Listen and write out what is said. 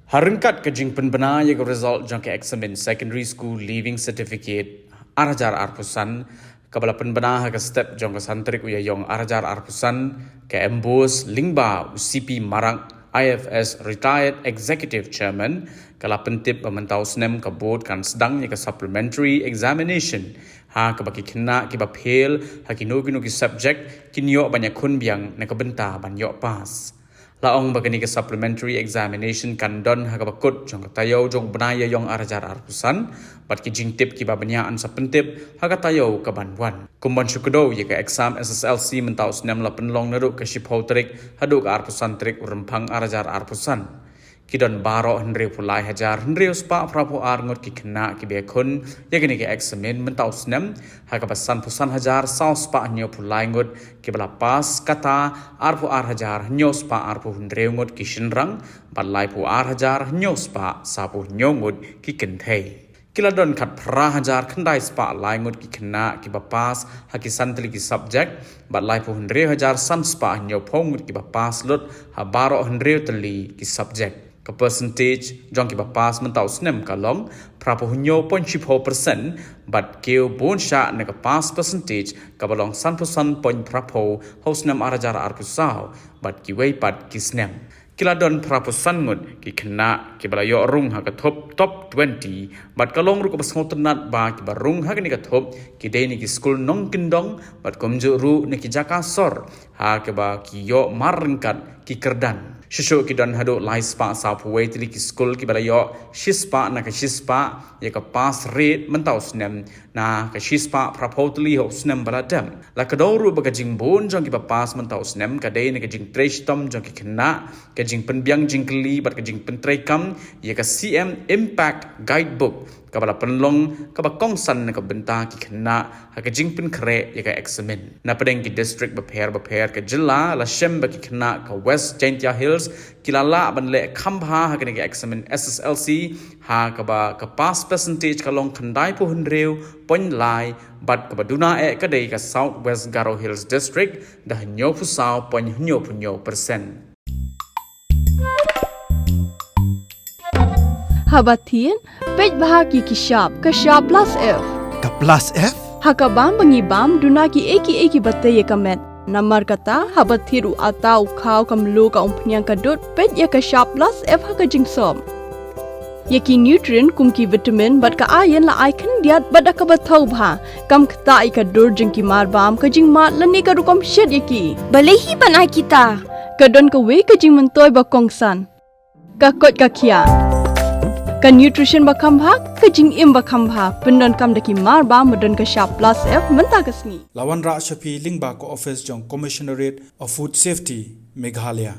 Harengkat kejing penbena yang result jangka eksamen secondary school leaving certificate arajar arpusan kabala penbena ke step jangka santrik uya yong arajar arpusan ke embos lingba UCP Marang IFS retired executive chairman kala pentip pementau senem ke board kan sedang ke supplementary examination ha ke baki kena ke bapel ha kinu ki subject kinyo banyak kun biang na kebenta banyak pas laong bagani ke supplementary examination kan don ha bakut jong tayo jong benaya yong arajar arpusan bat ki jingtip ki babanyaan sa pentip ha tayo ke banwan kumbon syukudo ye ke exam SSLC mentau senem la penlong naruk ke shipotrik hadu ke arpusan trik urempang arajar arpusan kidon baro hendreu pulai hajar hendreu spa prapo arngot ki kena ki bekun ye gani ke examen mentau senem ha pasan pusan hajar sau spa nyo pulai ngot ki bala pas kata arpu ar hajar nyo spa arpu hendreu ngot ki shinrang balai pu ar hajar nyo spa sapu nyongot ki kenthei kiladon kat pra hajar khandai spa lai ngot ki kena ki bapas ha ki santli ki subject balai pu hendreu hajar san spa nyo phongot ki bapas lut ha baro hendreu teli ki subject ke percentage jong ki bapas mentau senem kalong prapo hunyo 0.4% but keu bon sha na ka pass percentage ka balong san pusan point prapo hos nem arajar arpusau but ki wei pat ki senem kiladon prapo sanmut ki kena ki balayo rung ha ka top 20 but kalong ru ka basngot nat ba ki barung ha ni ka top ki dei ni ki school nong kindong but komjo ru ni ki jaka sor ha ke ba ki yo marengkat ki kerdan Shusho ki don hado lai spa sa puwei tili ki school ki balayo shispa na ka shispa ye ka pass rate mentau senem na ka shispa prapotli ho senem baladam la ka doru baga jing bon jong ki pass mentau senem ka dei na ka jing tresh tom jong ki kena ka jing penbiang jing keli bat ka jing pentrai kam ye ka CM impact guidebook ka bala penlong ka ba kongsan na ka benta ki kena ha ka jing pen kre ye ka examen na pedeng ki district baper ka jilla la shem ba ki kena ka West Jaintia Hills kilala ban le khambha ha ka ni examen SSLC ha ka ba ka pass percentage ka long khandai pu hundreu pon lai bat ka baduna e ka dei ka South West Garo Hills district da nyo pu sao pon nyo pu nyo percent Habatin, pej bahagi ki sharp plus F. Ka plus F? Hakabam bangibam duna ki eki batte ye kamet. Namar kata habathiru atau khau kamlu ka umpnyang kadut pej ye ka sharp plus F haka jingsom. Ye ki nutrient kum ki vitamin bat ka iron la icon diat bat ka bathau bha kam kta I ka dur jing ki mar bam ka jing mat lani ka rukom shed ye ki. Balehi banai kita. Kadon ka we ka jing mentoy ba kongsan. Ka kot ka kia. Ka nutrition bakam bha ka jing im bakam bha pendon kam daki mar ba modon ka sharp plus F menta ka sngi Lawan Ra Shafi Lingba ko office jong commissionerate of food safety Meghalaya